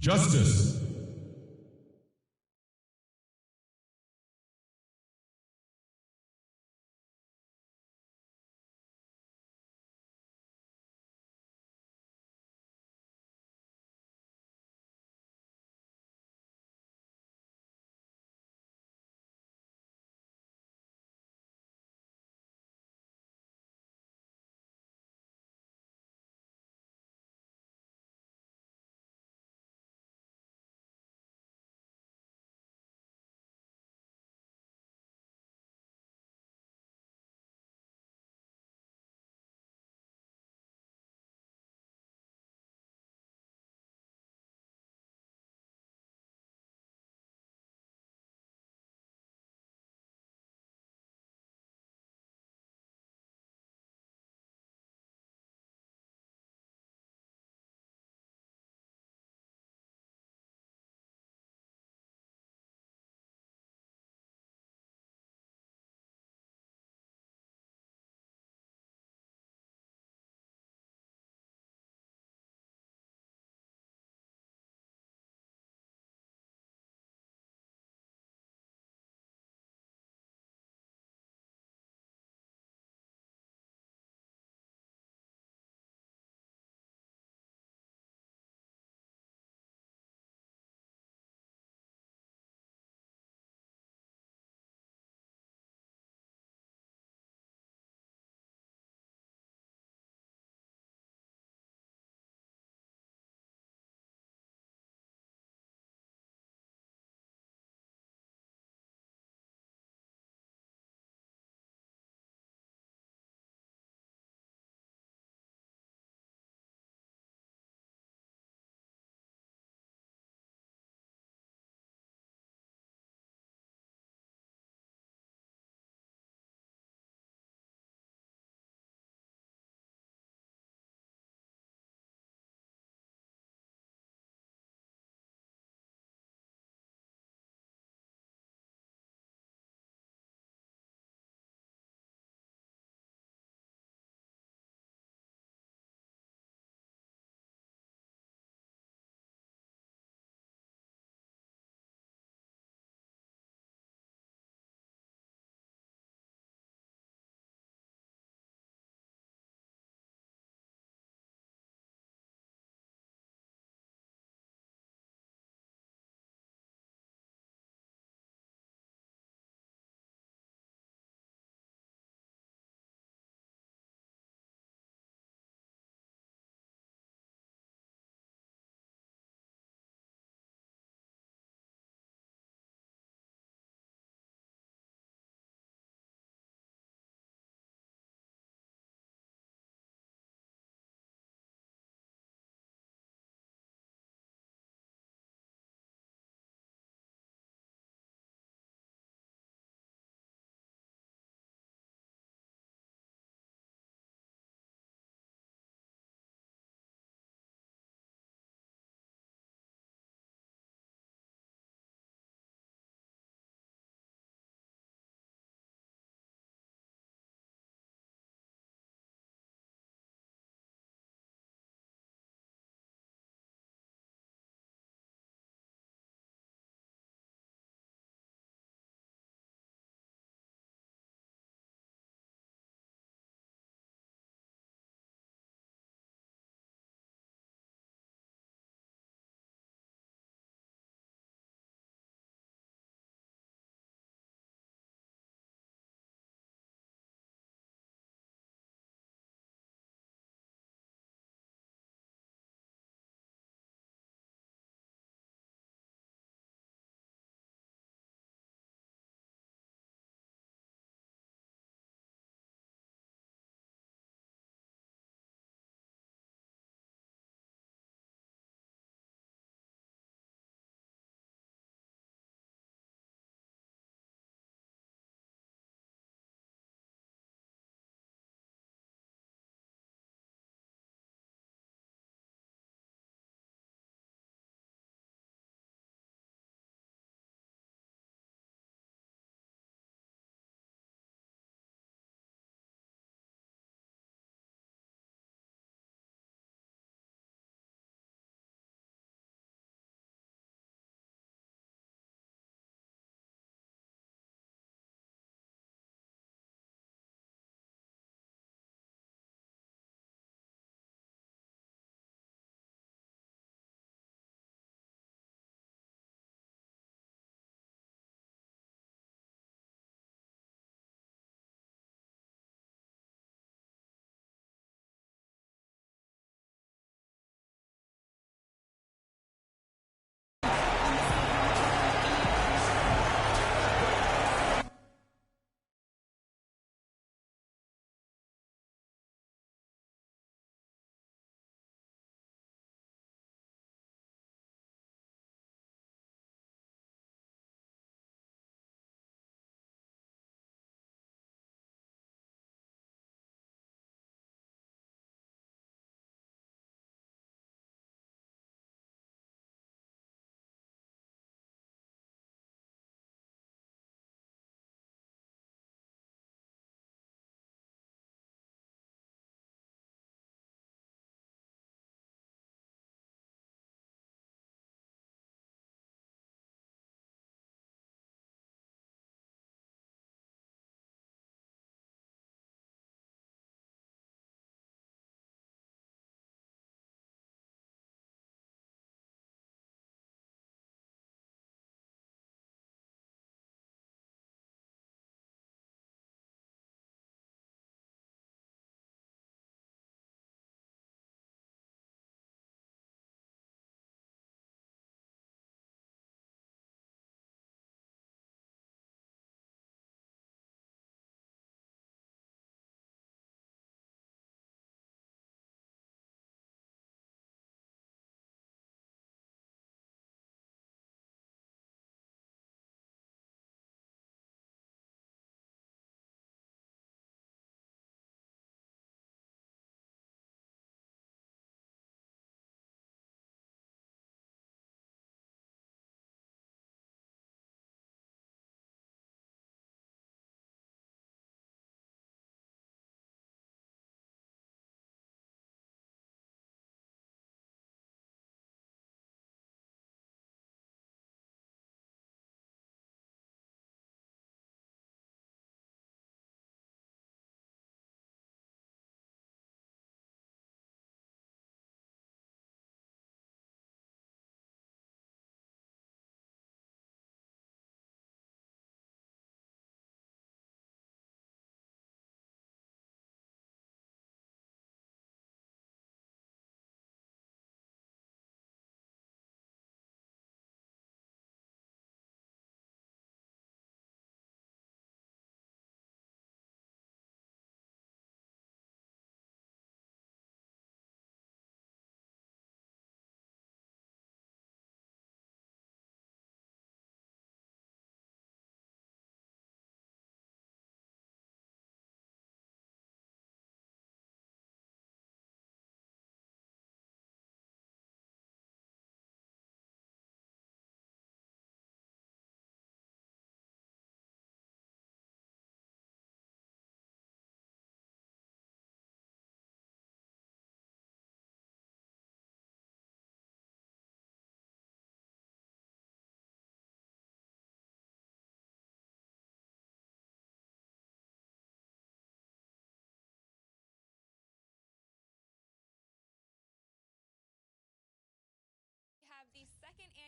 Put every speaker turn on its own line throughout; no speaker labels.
Justice.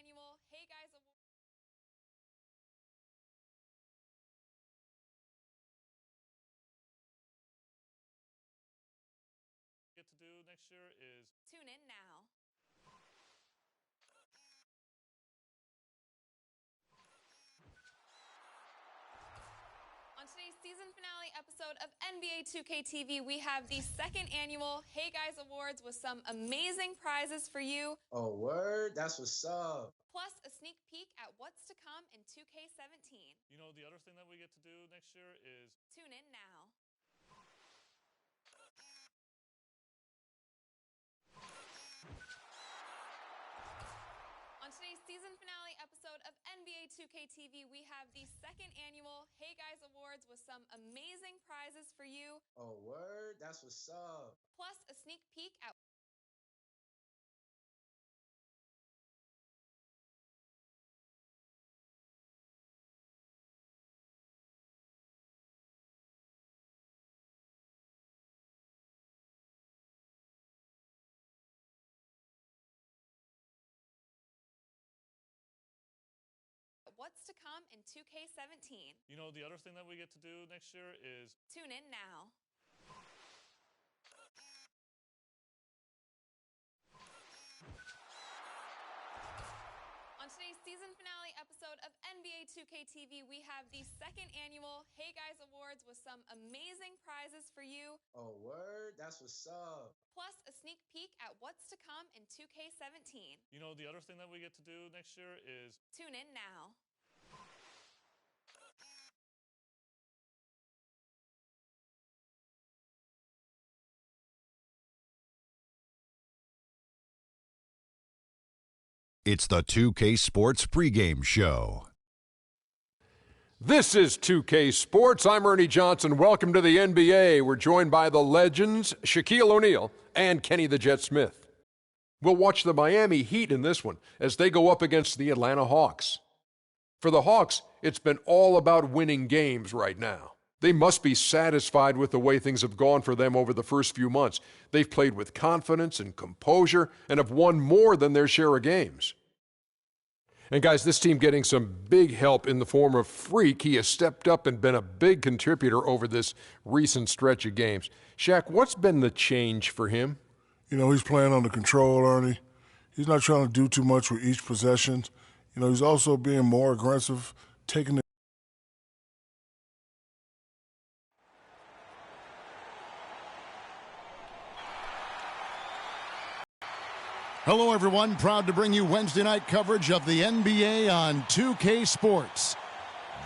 annual Hey Guys Award.
Get to do next year is
Tune in now. On today's season finale episode of NBA 2K TV, we have the second annual Hey Guys Awards with some amazing prizes for you.
Oh, word? That's what's up.
Plus a sneak peek at what's to come in 2K17.
You know, the other thing that we get to do next year is
Tune in now. On today's season finale episode of NBA 2K TV, we have the second annual Hey Guys Awards with some amazing prizes for you.
Oh, word? That's what's up.
Plus a sneak peek at what's to come in 2K17.
You know, the other thing that we get to do next year is
Tune in now. On today's season finale episode of NBA 2K TV, we have the second annual Hey Guys Awards with some amazing prizes for you.
Oh, word? That's what's up.
Plus a sneak peek at what's to come in 2K17.
You know, the other thing that we get to do next year is
Tune in now.
It's the 2K Sports pregame show.
This is 2K Sports. I'm Ernie Johnson. Welcome to the NBA. We're joined by the legends, Shaquille O'Neal and Kenny the Jet Smith. We'll watch the Miami Heat in this one as they go up against the Atlanta Hawks. For the Hawks, it's been all about winning games right now. They must be satisfied with the way things have gone for them over the first few months. They've played with confidence and composure and have won more than their share of games. And guys, this team getting some big help in the form of Freak. He has stepped up and been a big contributor over this recent stretch of games. Shaq, what's been the change for him?
You know, he's playing under control, Ernie. He's not trying to do too much with each possession. You know, he's also being more aggressive, taking the
Hello, everyone. Proud to bring you Wednesday night coverage of the NBA on 2K Sports.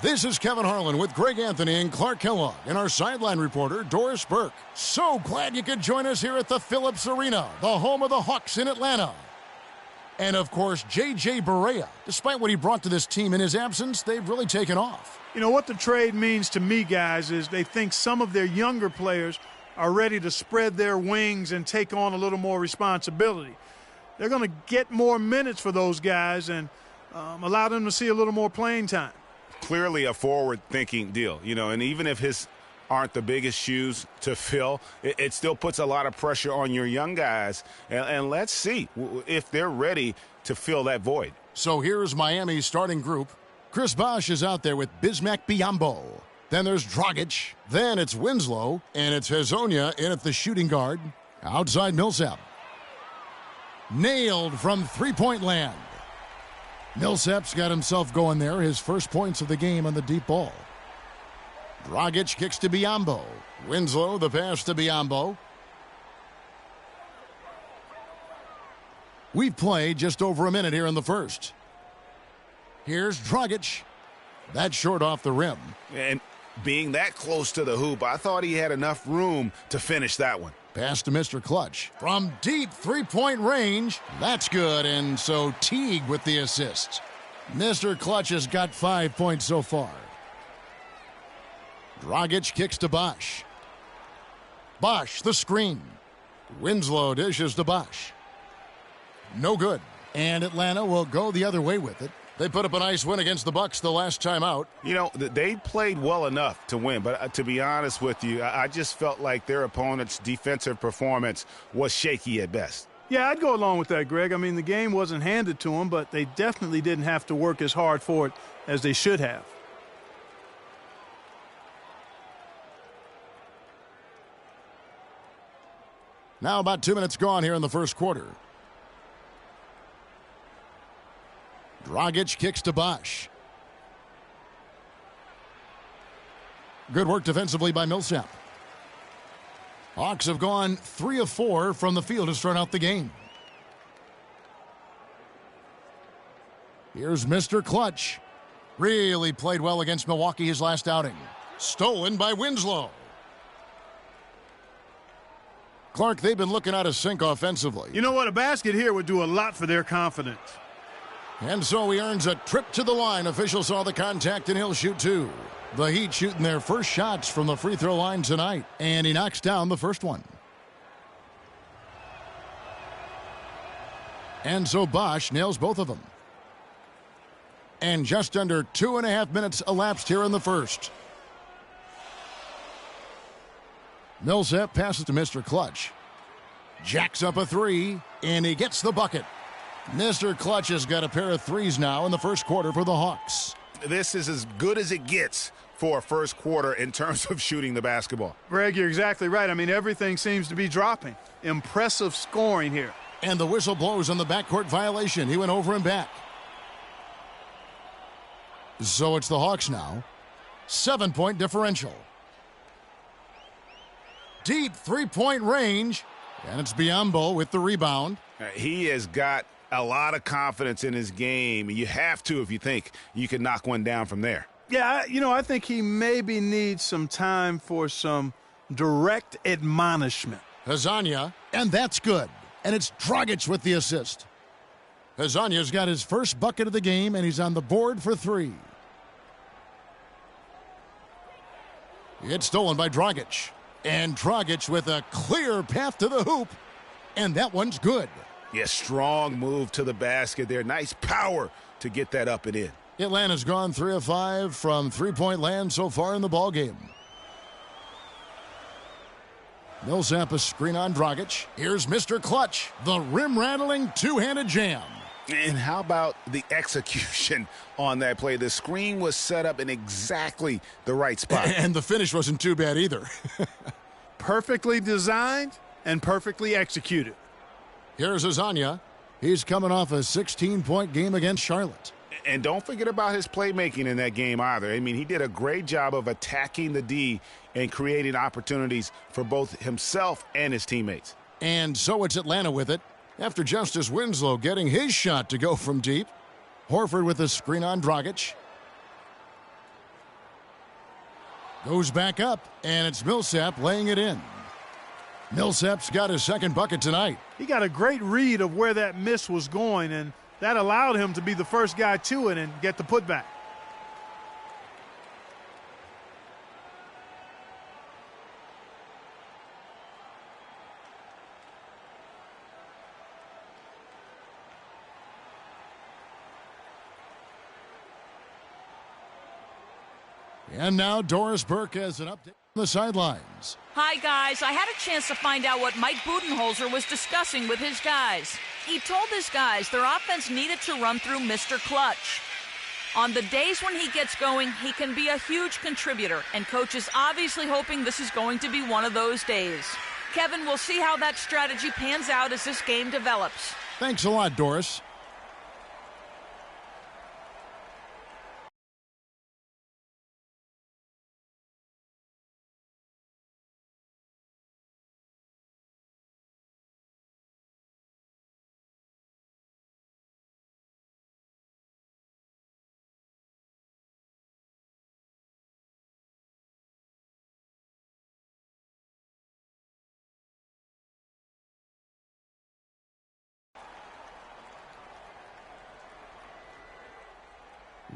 This is Kevin Harlan with Greg Anthony and Clark Kellogg and our sideline reporter, Doris Burke. So glad you could join us here at the Phillips Arena, the home of the Hawks in Atlanta. And, of course, J.J. Barea. Despite what he brought to this team in his absence, they've really taken off.
You know, what the trade means to me, guys, is they think some of their younger players are ready to spread their wings and take on a little more responsibility. They're going to get more minutes for those guys and allow them to see a little more playing time.
Clearly a forward-thinking deal, you know, and even if his aren't the biggest shoes to fill, it still puts a lot of pressure on your young guys. And let's see if they're ready to fill that void.
So here's Miami's starting group. Chris Bosh is out there with Bismack Biyombo. Then there's Dragic. Then it's Winslow. And it's Hezonja in at the shooting guard. Outside Millsap. Nailed from three-point land. Millsap's got himself going there. His first points of the game on the deep ball. Dragic kicks to Biyombo. Winslow, the pass to Biyombo. We've played just over a minute here in the first. Here's Dragic. That's short off the rim.
And being that close to the hoop, I thought he had enough room to finish that one.
Pass to Mr. Clutch. From deep three-point range. That's good, and so Teague with the assist. Mr. Clutch has got 5 points so far. Dragic kicks to Bosh. Bosh, the screen. Winslow dishes to Bosh. No good. And Atlanta will go the other way with it. They put up a nice win against the Bucks the last time out.
You know, they played well enough to win, but to be honest with you, I just felt like their opponent's defensive performance was shaky at best.
Yeah, I'd go along with that, Greg. I mean, the game wasn't handed to them, but they definitely didn't have to work as hard for it as they should have.
Now about 2 minutes gone here in the first quarter. Dragic kicks to Bosch. Good work defensively by Millsap. Hawks have gone 3 of 4 from the field to start out the game. Here's Mr. Clutch. Really played well against Milwaukee his last outing. Stolen by Winslow. Clark, they've been looking out of sync offensively.
You know what? A basket here would do a lot for their confidence.
And so he earns a trip to the line. Official saw the contact, and he'll shoot 2. The Heat shooting their first shots from the free throw line tonight, and he knocks down the first one. And so Bosch nails both of them. And just under 2.5 minutes elapsed here in the first. Millsap passes to Mr. Clutch. Jacks up a 3, and he gets the bucket. Mr. Clutch has got a pair of threes now in the first quarter for the Hawks.
This is as good as it gets for a first quarter in terms of shooting the basketball.
Greg, you're exactly right. I mean, everything seems to be dropping. Impressive scoring here.
And the whistle blows on the backcourt violation. He went over and back. So it's the Hawks now. 7-point differential. Deep three-point range. And it's Biyombo with the rebound.
He has got a lot of confidence in his game. You have to if you think you can knock one down from there.
Yeah, I think he maybe needs some time for some direct admonishment.
Hazanya, and that's good. And it's Dragic with the assist. Hazanya's got his first bucket of the game, and he's on the board for 3. It's stolen by Dragic. And Dragic with a clear path to the hoop. And that one's good.
Yeah, strong move to the basket there. Nice power to get that up and in.
Atlanta's gone 3 of 5 from three-point land so far in the ballgame. Millsap a screen on Dragic. Here's Mr. Clutch. The rim-rattling two-handed jam.
And how about the execution on that play? The screen was set up in exactly the right spot.
And the finish wasn't too bad either.
Perfectly designed and perfectly executed.
Here's Hazanya. He's coming off a 16-point game against Charlotte.
And don't forget about his playmaking in that game either. I mean, he did a great job of attacking the D and creating opportunities for both himself and his teammates.
And so it's Atlanta with it. After Justice Winslow getting his shot to go from deep. Horford with a screen on Dragic. Goes back up, and it's Millsap laying it in. Millsap's got his second bucket tonight.
He got a great read of where that miss was going, and that allowed him to be the first guy to it and get the putback.
And now Doris Burke has an update on the sidelines.
Hi, guys. I had a chance to find out what Mike Budenholzer was discussing with his guys. He told his guys their offense needed to run through Mr. Clutch. On the days when he gets going, he can be a huge contributor, and Coach is obviously hoping this is going to be one of those days. Kevin, we'll see how that strategy pans out as this game develops.
Thanks a lot, Doris.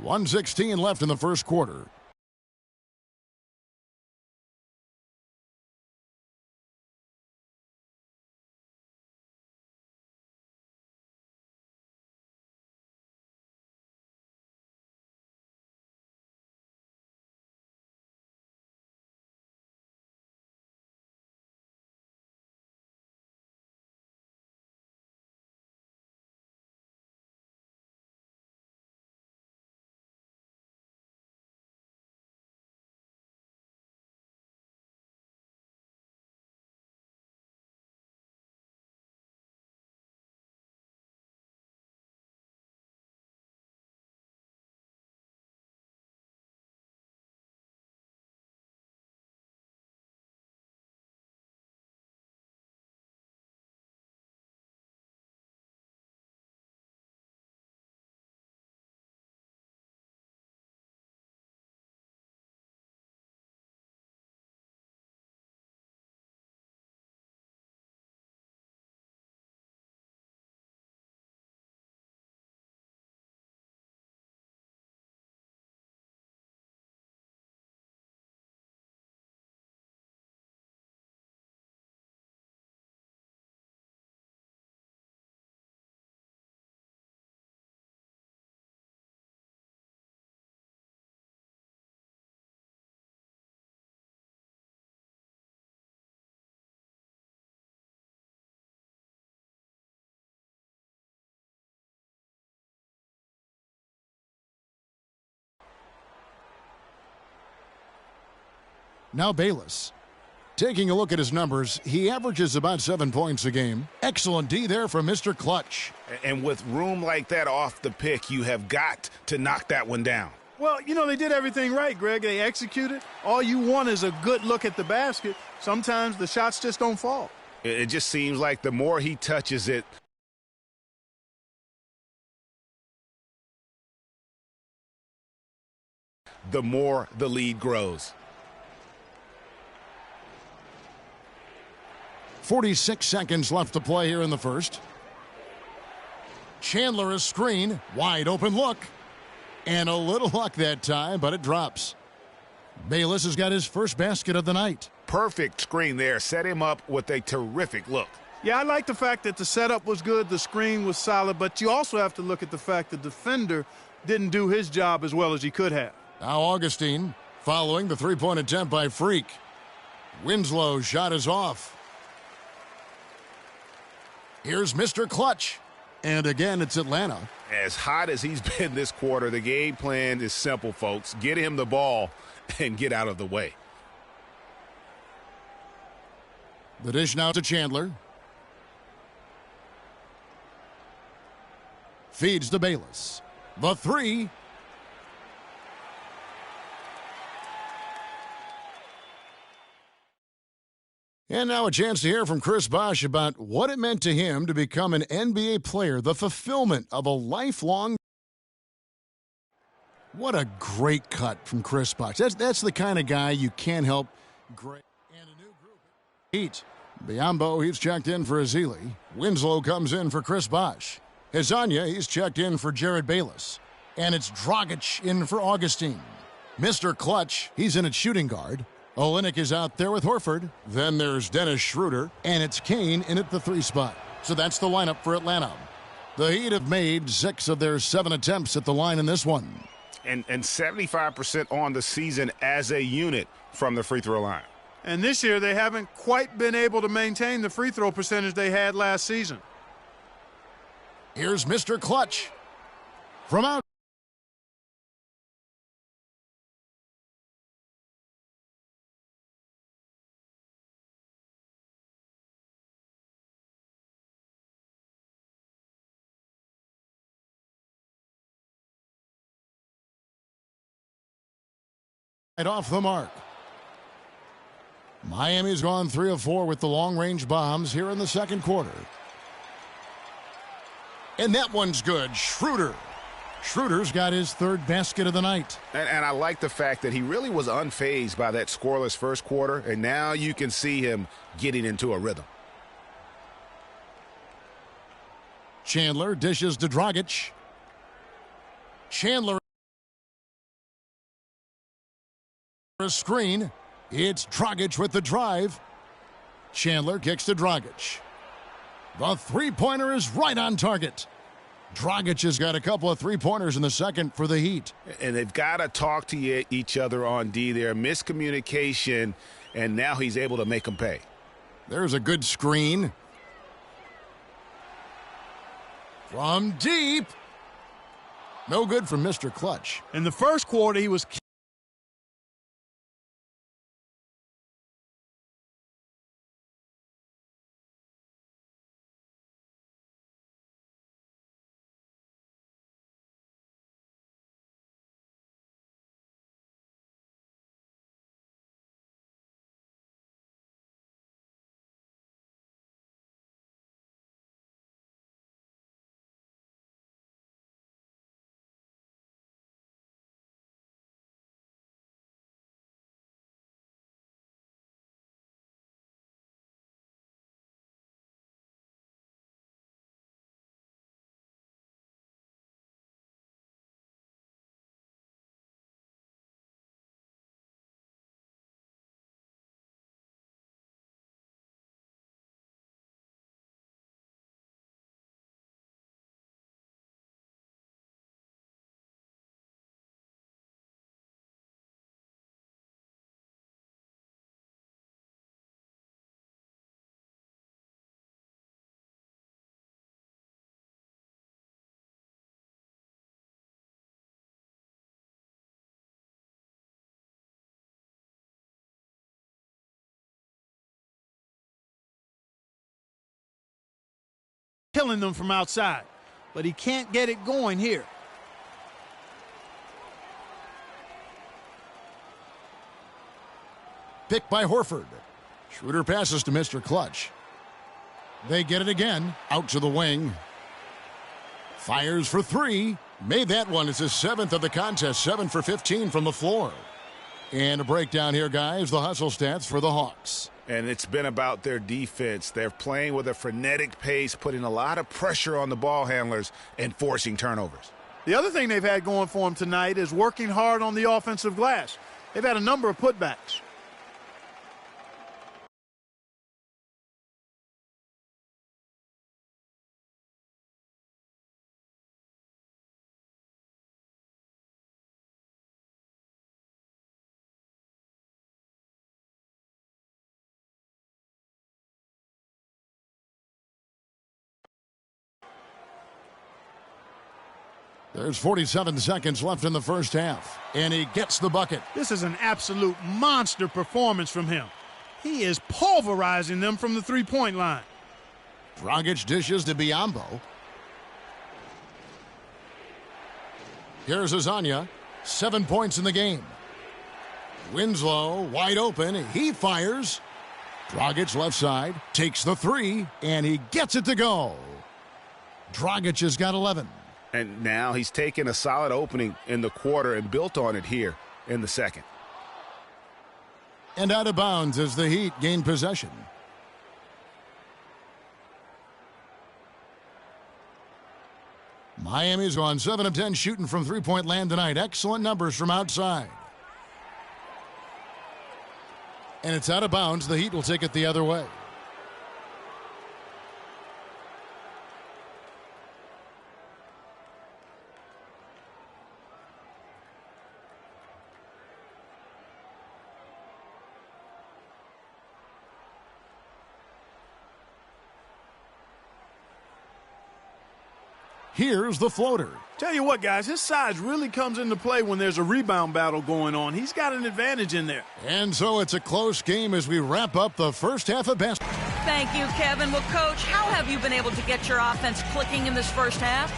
.116 left in the first quarter. Now Bayless. Taking a look at his numbers, he averages about 7 points a game. Excellent D there from Mr. Clutch.
And with room like that off the pick, you have got to knock that one down.
Well, you know, they did everything right, Greg. They executed. All you want is a good look at the basket. Sometimes the shots just don't fall.
It just seems like the more he touches it, the more the lead grows.
46 seconds left to play here in the first. Chandler a screen, wide open look. And a little luck that time, but it drops. Bayless has got his first basket of the night.
Perfect screen there. Set him up with a terrific look.
Yeah, I like the fact that the setup was good, the screen was solid, but you also have to look at the fact the defender didn't do his job as well as he could have.
Now Augustine following the three-point attempt by Freak. Winslow's shot is off. Here's Mr. Clutch. And again, it's Atlanta.
As hot as he's been this quarter, the game plan is simple, folks. Get him the ball and get out of the way.
The dish now to Chandler. Feeds to Bayless. The three. And now a chance to hear from Chris Bosh about what it meant to him to become an NBA player, the fulfillment of a lifelong. What a great cut from Chris Bosh. That's the kind of guy you can't help. Great. And a new group. Heat. Biombo, he's checked in for Azili. Winslow comes in for Chris Bosh. Hezonja, he's checked in for Jared Bayless. And it's Dragic in for Augustine. Mr. Clutch, he's in at shooting guard. Olynyk is out there with Horford. Then there's Dennis Schroeder. And it's Kane in at the 3 spot. So that's the lineup for Atlanta. The Heat have made 6 of their 7 attempts at the line in this one.
And 75% on the season as a unit from the free throw line.
And this year they haven't quite been able to maintain the free throw percentage they had last season.
Here's Mr. Clutch. From out. Right off the mark. Miami's gone 3 of 4 with the long-range bombs here in the second quarter. And that one's good. Schroeder. Schroeder's got his 3rd basket of the night.
And I like the fact that he really was unfazed by that scoreless first quarter, and now you can see him getting into a rhythm.
Chandler dishes to Dragic. Chandler. A screen. It's Dragic with the drive. Chandler kicks to Dragic. The three-pointer is right on target. Dragic has got a couple of three-pointers in the second for the Heat.
And they've got to talk to each other on D there. Miscommunication, and now he's able to make them pay.
There's a good screen. From deep. No good from Mr. Clutch.
In the first quarter, he was killing them from outside. But he can't get it going here.
Picked by Horford. Schroeder passes to Mr. Clutch. They get it again. Out to the wing. Fires for three. Made that one. It's his 7th of the contest. 7 for 15 from the floor. And a breakdown here, guys. The hustle stats for the Hawks.
And it's been about their defense. They're playing with a frenetic pace, putting a lot of pressure on the ball handlers and forcing turnovers.
The other thing they've had going for them tonight is working hard on the offensive glass. They've had a number of putbacks.
There's 47 seconds left in the first half, and he gets the bucket.
This is an absolute monster performance from him. He is pulverizing them from the three-point line.
Dragic dishes to Biyombo. Here's Azania. 7 points in the game. Winslow wide open. He fires. Dragic left side. Takes the three, and he gets it to go. Dragic has got 11.
And now he's taken a solid opening in the quarter and built on it here in the second.
And out of bounds as the Heat gain possession. Miami's gone 7 of 10 shooting from three-point land tonight. Excellent numbers from outside. And it's out of bounds. The Heat will take it the other way. Here's the floater.
Tell you what, guys, his size really comes into play when there's a rebound battle going on. He's got an advantage in there.
And so it's a close game as we wrap up the first half of basketball.
Thank you, Kevin. Well, Coach, how have you been able to get your offense clicking in this first half?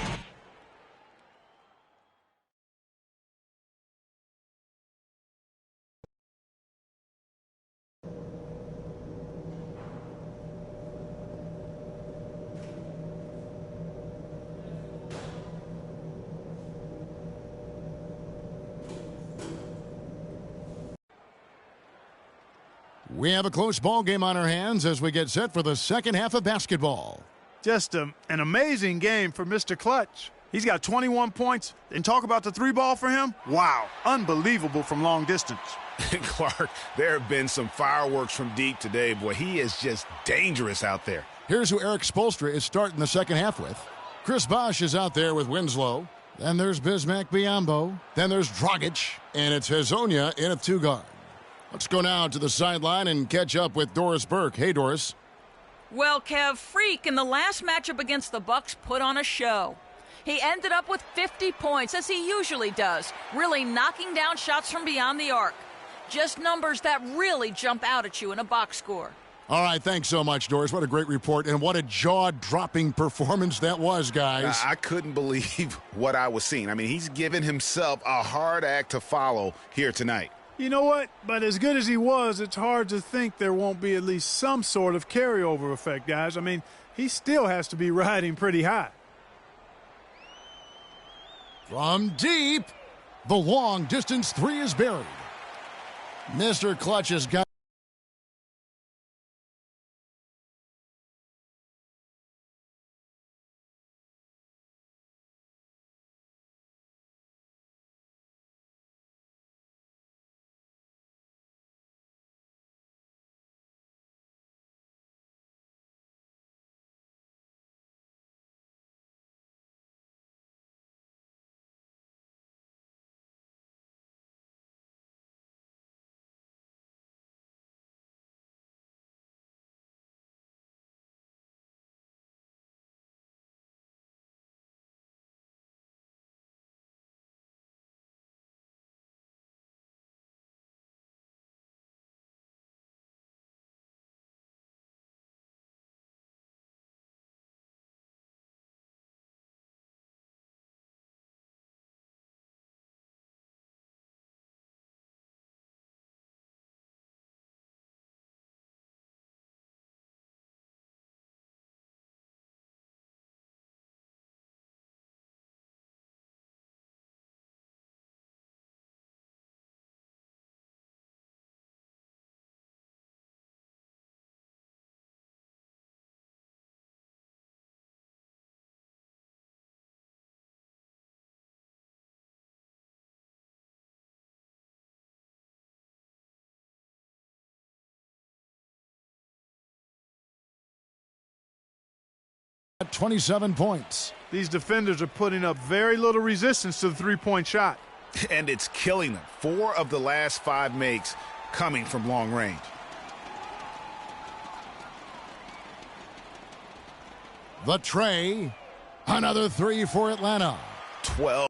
We have a close ball game on our hands as we get set for the second half of basketball.
Just an amazing game for Mr. Clutch. He's got 21 points. And talk about the three ball for him. Wow, unbelievable from long distance.
Clark, there have been some fireworks from deep today. Boy, he is just dangerous out there.
Here's who Eric Spoelstra is starting the second half with. Chris Bosh is out there with Winslow. Then there's Bismack Biyombo. Then there's Dragic. And it's Hazonia in at two guard. Let's go now to the sideline and catch up with Doris Burke. Hey, Doris.
Well, Kev, Freak in the last matchup against the Bucks put on a show. He ended up with 50 points, as he usually does, really knocking down shots from beyond the arc. Just numbers that really jump out at you in a box score.
All right, thanks so much, Doris. What a great report, and what a jaw-dropping performance that was, guys.
I couldn't believe what I was seeing. I mean, he's given himself a hard act to follow here tonight.
You know what? But as good as he was, it's hard to think there won't be at least some sort of carryover effect, guys. I mean, he still has to be riding pretty high.
From deep, the long-distance three is buried. Mr. Clutch has got 27 points.
These defenders are putting up very little resistance to the three-point shot.
And it's killing them. 4 of the last 5 makes coming from long range.
The tray. Another 3 for Atlanta.
12.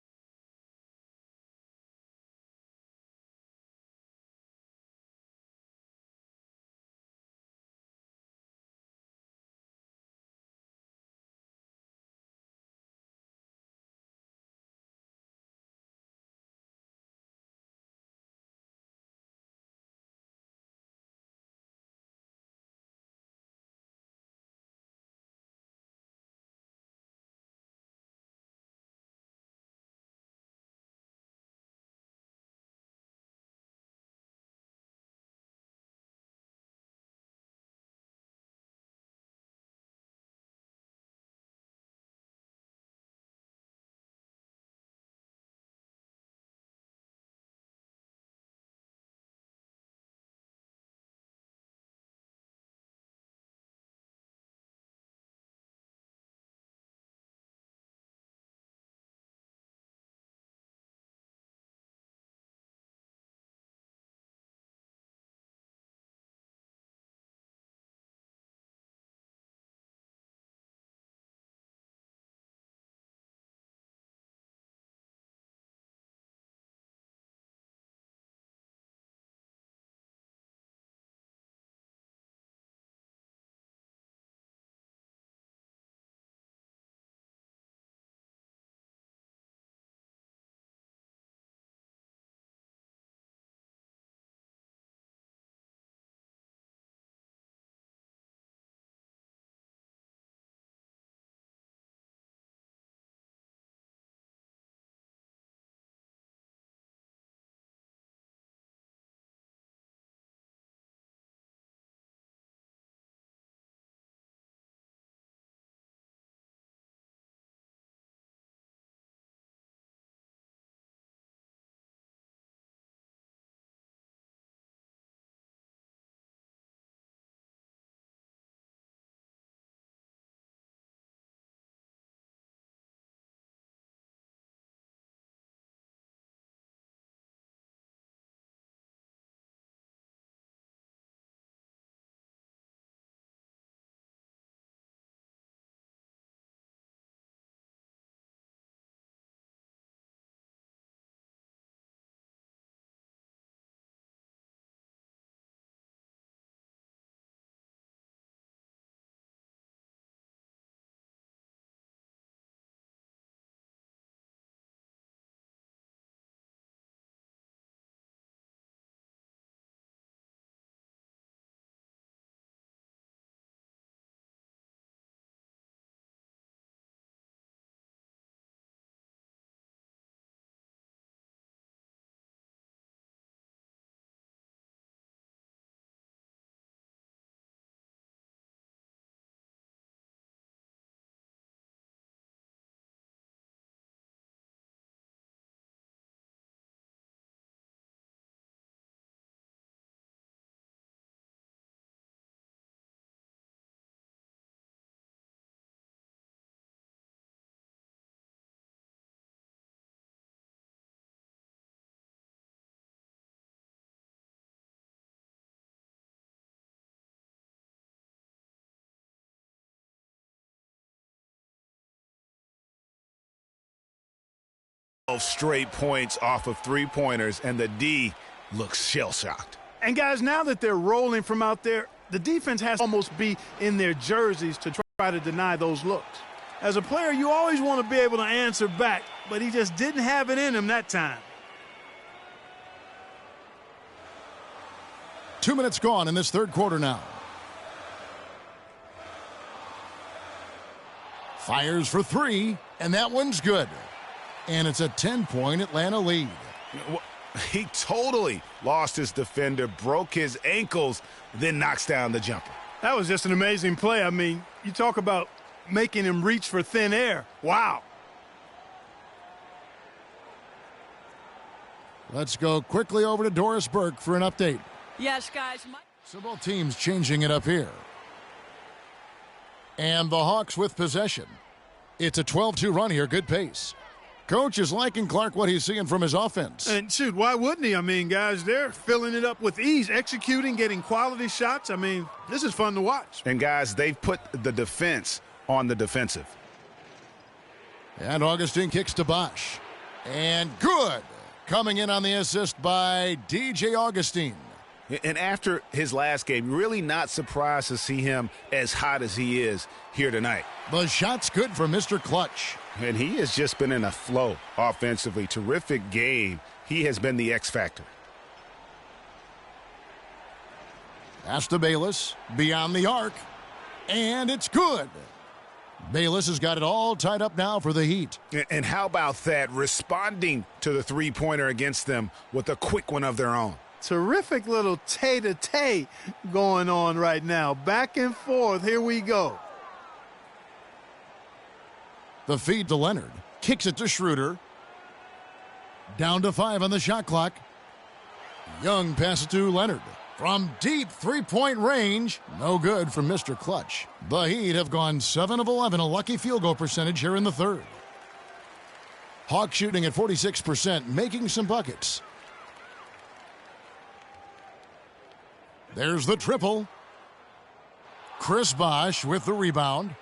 Straight points off of 3-pointers, and the D looks shell-shocked.
And guys, now that they're rolling from out there, the defense has to almost be in their jerseys to try to deny those looks. As a player, you always want to be able to answer back, but he just didn't have it in him that time.
2 minutes gone in this third quarter now. Fires for 3, and that one's good. And it's a 10-point Atlanta lead.
He totally lost his defender, broke his ankles, then knocks down the jumper.
That was just an amazing play. I mean, you talk about making him reach for thin air. Wow.
Let's go quickly over to Doris Burke for an update.
Yes, guys.
So both teams changing it up here. And the Hawks with possession. It's a 12-2 run here, good pace. Coach is liking Clark what he's seeing from his offense.
And shoot, why wouldn't he? I mean, guys, they're filling it up with ease, executing, getting quality shots. I mean, this is fun to watch.
And guys, they've put the defense on the defensive.
And Augustine kicks to Bosch. And good. Coming in on the assist by DJ Augustine.
And after his last game, really not surprised to see him as hot as he is here tonight.
The shot's good for Mr. Clutch.
And he has just been in a flow offensively. Terrific game. He has been the X factor.
Pass to Bayless. Beyond the arc. And it's good. Bayless has got it all tied up now for the Heat.
And how about that? Responding to the three-pointer against them with a quick one of their own.
Terrific little tay-to-tay going on right now. Back and forth. Here we go.
The feed to Leonard. Kicks it to Schroeder. Down to 5 on the shot clock. Young passes to Leonard. From deep three-point range. No good from Mr. Clutch. The Heat have gone 7 of 11, a lucky field goal percentage here in the third. Hawks shooting at 46%, making some buckets. There's the triple. Chris Bosh with the rebound.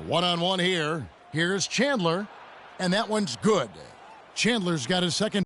One-on-one here. Here's Chandler, and that one's good. Chandler's got his second.